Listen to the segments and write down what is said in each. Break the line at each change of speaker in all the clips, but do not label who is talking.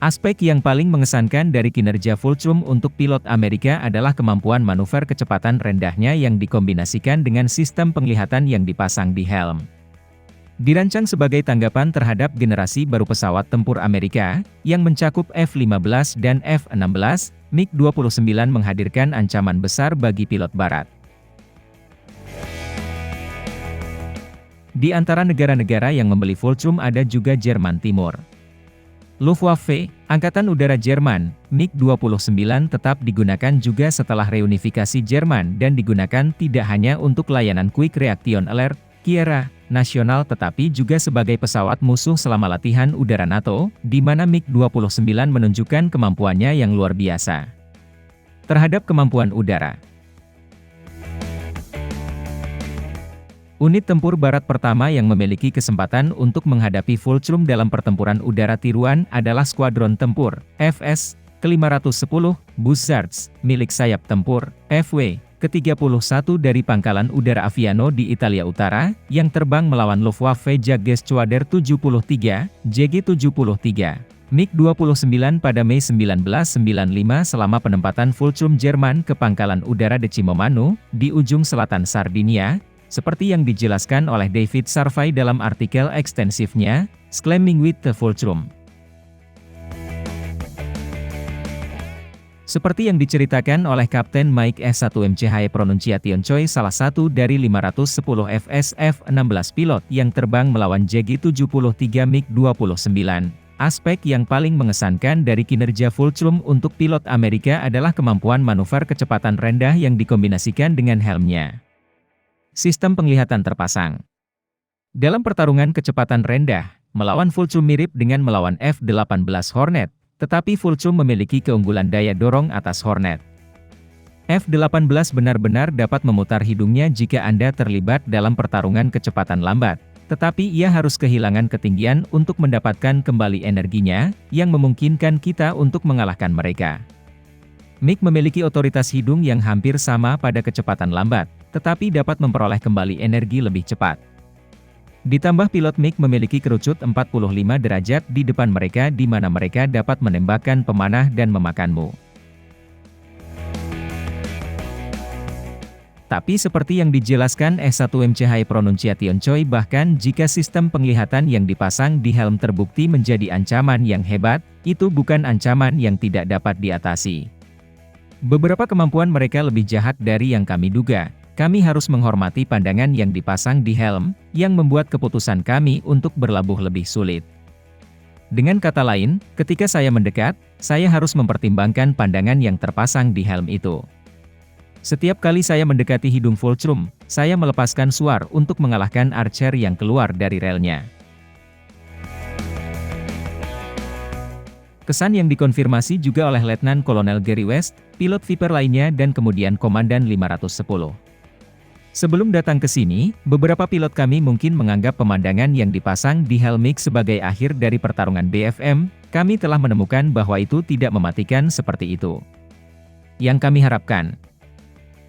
Aspek yang paling mengesankan dari kinerja Fulcrum untuk pilot Amerika adalah kemampuan manuver kecepatan rendahnya yang dikombinasikan dengan sistem penglihatan yang dipasang di helm. Dirancang sebagai tanggapan terhadap generasi baru pesawat tempur Amerika, yang mencakup F-15 dan F-16, MiG-29 menghadirkan ancaman besar bagi pilot barat. Di antara negara-negara yang membeli Fulcrum ada juga Jerman Timur. Luftwaffe, Angkatan Udara Jerman, MiG-29 tetap digunakan juga setelah reunifikasi Jerman dan digunakan tidak hanya untuk layanan Quick Reaction Alert, KIRA, nasional tetapi juga sebagai pesawat musuh selama latihan udara NATO, di mana MiG-29 menunjukkan kemampuannya yang luar biasa terhadap kemampuan udara. Unit tempur barat pertama yang memiliki kesempatan untuk menghadapi Fulcrum dalam pertempuran udara tiruan adalah Skuadron Tempur, FS, ke-510, Buzzards, milik sayap tempur, FW, ke-31 dari Pangkalan Udara Aviano di Italia Utara, yang terbang melawan Luftwaffe Jagdgeschwader 73, JG-73. MiG-29 pada Mei 1995 selama penempatan Fulcrum Jerman ke Pangkalan Udara Decimomannu, di ujung selatan Sardinia, seperti yang dijelaskan oleh David Sarvey dalam artikel ekstensifnya, Climbing with the Fulcrum. Seperti yang diceritakan oleh Kapten Mike S1MCH Pronunciation Choi, salah satu dari 510 FSF-16 pilot yang terbang melawan JG-73 MiG-29. Aspek yang paling mengesankan dari kinerja Fulcrum untuk pilot Amerika adalah kemampuan manuver kecepatan rendah yang dikombinasikan dengan helmnya. Sistem penglihatan terpasang. Dalam pertarungan kecepatan rendah, melawan Fulcrum mirip dengan melawan F-18 Hornet, tetapi Fulcrum memiliki keunggulan daya dorong atas Hornet. F-18 benar-benar dapat memutar hidungnya jika Anda terlibat dalam pertarungan kecepatan lambat, tetapi ia harus kehilangan ketinggian untuk mendapatkan kembali energinya, yang memungkinkan kita untuk mengalahkan mereka. MiG memiliki otoritas hidung yang hampir sama pada kecepatan lambat, tetapi dapat memperoleh kembali energi lebih cepat. Ditambah pilot MiG memiliki kerucut 45 derajat di depan mereka di mana mereka dapat menembakkan pemanah dan memakanmu. Tapi seperti yang dijelaskan S1MCH Pronunciation Choi, bahkan jika sistem penglihatan yang dipasang di helm terbukti menjadi ancaman yang hebat, itu bukan ancaman yang tidak dapat diatasi. Beberapa kemampuan mereka lebih jahat dari yang kami duga. Kami harus menghormati pandangan yang dipasang di helm, yang membuat keputusan kami untuk berlabuh lebih sulit. Dengan kata lain, ketika saya mendekat, saya harus mempertimbangkan pandangan yang terpasang di helm itu. Setiap kali saya mendekati hidung Fulcrum, saya melepaskan suar untuk mengalahkan Archer yang keluar dari relnya. Kesan yang dikonfirmasi juga oleh Letnan Kolonel Gary West, pilot Viper lainnya dan kemudian Komandan 510. Sebelum datang ke sini, beberapa pilot kami mungkin menganggap pemandangan yang dipasang di helm MiG sebagai akhir dari pertarungan BFM, kami telah menemukan bahwa itu tidak mematikan seperti itu. Yang kami harapkan.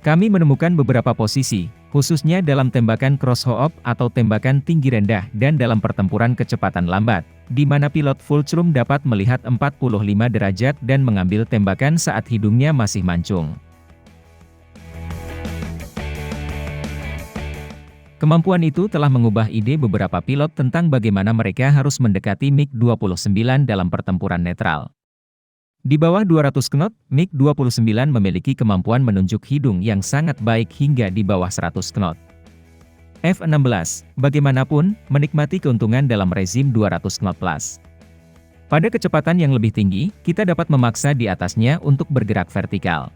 Kami menemukan beberapa posisi, khususnya dalam tembakan cross-hop atau tembakan tinggi rendah dan dalam pertempuran kecepatan lambat, di mana pilot Fulcrum dapat melihat 45 derajat dan mengambil tembakan saat hidungnya masih mancung. Kemampuan itu telah mengubah ide beberapa pilot tentang bagaimana mereka harus mendekati MiG-29 dalam pertempuran netral. Di bawah 200 knot, MiG-29 memiliki kemampuan menunjuk hidung yang sangat baik hingga di bawah 100 knot. F-16, bagaimanapun, menikmati keuntungan dalam rezim 200 knot plus. Pada kecepatan yang lebih tinggi, kita dapat memaksa di atasnya untuk bergerak vertikal.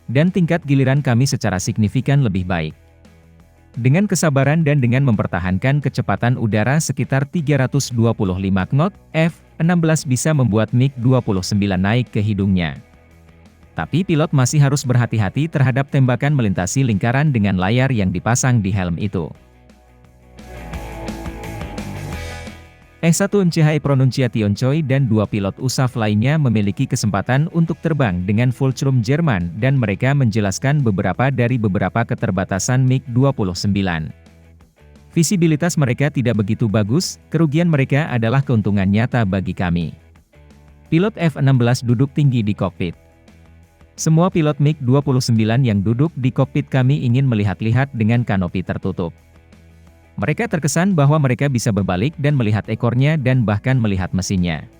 Dan tingkat giliran kami secara signifikan lebih baik. Dengan kesabaran dan dengan mempertahankan kecepatan udara sekitar 325 knot, F-16 bisa membuat MiG-29 naik ke hidungnya. Tapi pilot masih harus berhati-hati terhadap tembakan melintasi lingkaran dengan layar yang dipasang di helm itu. S1MCH Pronunciation Choi dan dua pilot USAF lainnya memiliki kesempatan untuk terbang dengan Fulcrum Jerman dan mereka menjelaskan beberapa keterbatasan MiG-29. Visibilitas mereka tidak begitu bagus, kerugian mereka adalah keuntungan nyata bagi kami. Pilot F-16 duduk tinggi di kokpit. Semua pilot MiG-29 yang duduk di kokpit kami ingin melihat-lihat dengan kanopi tertutup. Mereka terkesan bahwa mereka bisa berbalik dan melihat ekornya dan bahkan melihat mesinnya.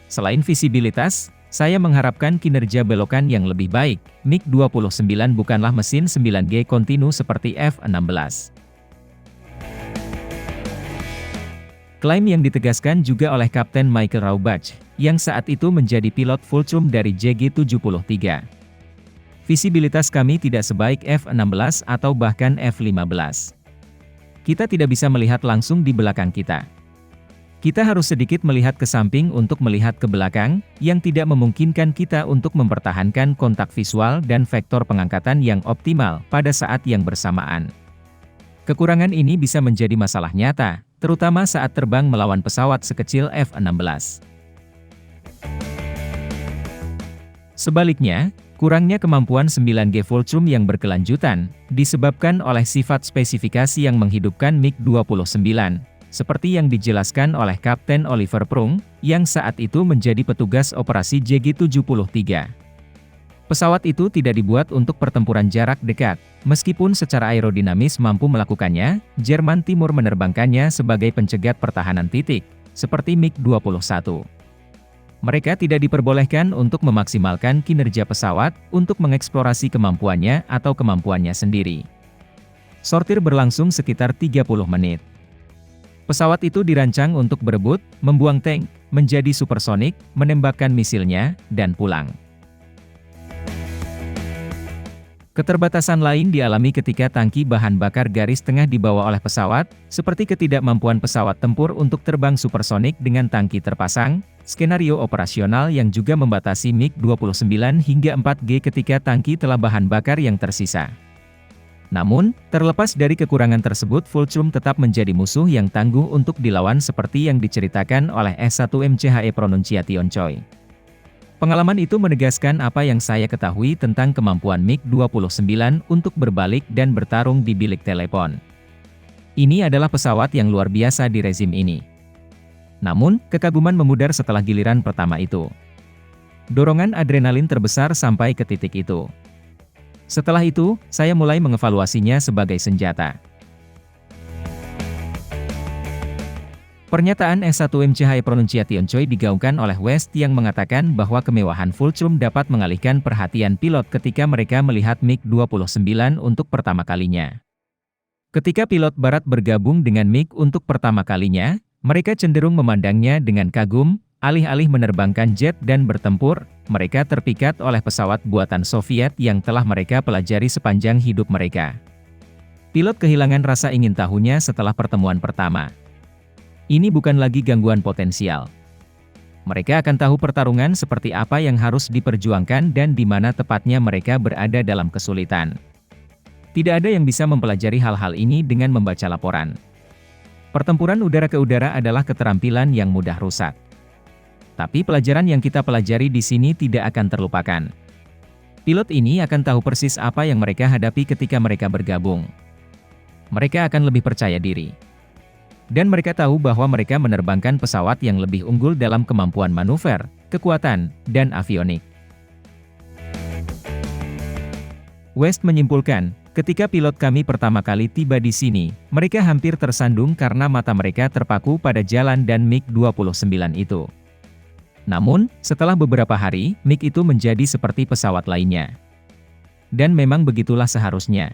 Selain visibilitas, saya mengharapkan kinerja belokan yang lebih baik. MiG-29 bukanlah mesin 9G kontinu seperti F-16. Klaim yang ditegaskan juga oleh Kapten Michael Raubach, yang saat itu menjadi pilot Fulcrum dari JG-73. Visibilitas kami tidak sebaik F-16 atau bahkan F-15. Kita tidak bisa melihat langsung di belakang kita. Kita harus sedikit melihat ke samping untuk melihat ke belakang, yang tidak memungkinkan kita untuk mempertahankan kontak visual dan vektor pengangkatan yang optimal pada saat yang bersamaan. Kekurangan ini bisa menjadi masalah nyata, terutama saat terbang melawan pesawat sekecil F-16. Sebaliknya, kurangnya kemampuan 9G Fulcrum yang berkelanjutan, disebabkan oleh sifat spesifikasi yang menghidupkan MiG-29, seperti yang dijelaskan oleh Kapten Oliver Prung, yang saat itu menjadi petugas operasi JG-73. Pesawat itu tidak dibuat untuk pertempuran jarak dekat, meskipun secara aerodinamis mampu melakukannya. Jerman Timur menerbangkannya sebagai pencegat pertahanan titik, seperti MiG-21. Mereka tidak diperbolehkan untuk memaksimalkan kinerja pesawat, untuk mengeksplorasi kemampuannya atau kemampuannya sendiri. Sortir berlangsung sekitar 30 menit. Pesawat itu dirancang untuk berebut, membuang tank, menjadi supersonik, menembakkan misilnya, dan pulang. Keterbatasan lain dialami ketika tangki bahan bakar garis tengah dibawa oleh pesawat, seperti ketidakmampuan pesawat tempur untuk terbang supersonik dengan tangki terpasang, skenario operasional yang juga membatasi MiG-29 hingga 4G ketika tangki telah bahan bakar yang tersisa. Namun, terlepas dari kekurangan tersebut, Fulcrum tetap menjadi musuh yang tangguh untuk dilawan seperti yang diceritakan oleh S1MCHE Pronunciation Choi. Pengalaman itu menegaskan apa yang saya ketahui tentang kemampuan MiG-29 untuk berbalik dan bertarung di bilik telepon. Ini adalah pesawat yang luar biasa di rezim ini. Namun, kekaguman memudar setelah giliran pertama itu. Dorongan adrenalin terbesar sampai ke titik itu. Setelah itu, saya mulai mengevaluasinya sebagai senjata. Pernyataan S1MCHE Pronunciation Choi digaungkan oleh West yang mengatakan bahwa kemewahan Fulcrum dapat mengalihkan perhatian pilot ketika mereka melihat MiG-29 untuk pertama kalinya. Ketika pilot Barat bergabung dengan MiG untuk pertama kalinya, mereka cenderung memandangnya dengan kagum. Alih-alih menerbangkan jet dan bertempur, mereka terpikat oleh pesawat buatan Soviet yang telah mereka pelajari sepanjang hidup mereka. Pilot kehilangan rasa ingin tahunya setelah pertemuan pertama. Ini bukan lagi gangguan potensial. Mereka akan tahu pertarungan seperti apa yang harus diperjuangkan dan di mana tepatnya mereka berada dalam kesulitan. Tidak ada yang bisa mempelajari hal-hal ini dengan membaca laporan. Pertempuran udara ke udara adalah keterampilan yang mudah rusak. Tapi pelajaran yang kita pelajari di sini tidak akan terlupakan. Pilot ini akan tahu persis apa yang mereka hadapi ketika mereka bergabung. Mereka akan lebih percaya diri. Dan mereka tahu bahwa mereka menerbangkan pesawat yang lebih unggul dalam kemampuan manuver, kekuatan, dan avionik. West menyimpulkan, ketika pilot kami pertama kali tiba di sini, mereka hampir tersandung karena mata mereka terpaku pada jalan dan MiG-29 itu. Namun, setelah beberapa hari, MiG itu menjadi seperti pesawat lainnya. Dan memang begitulah seharusnya.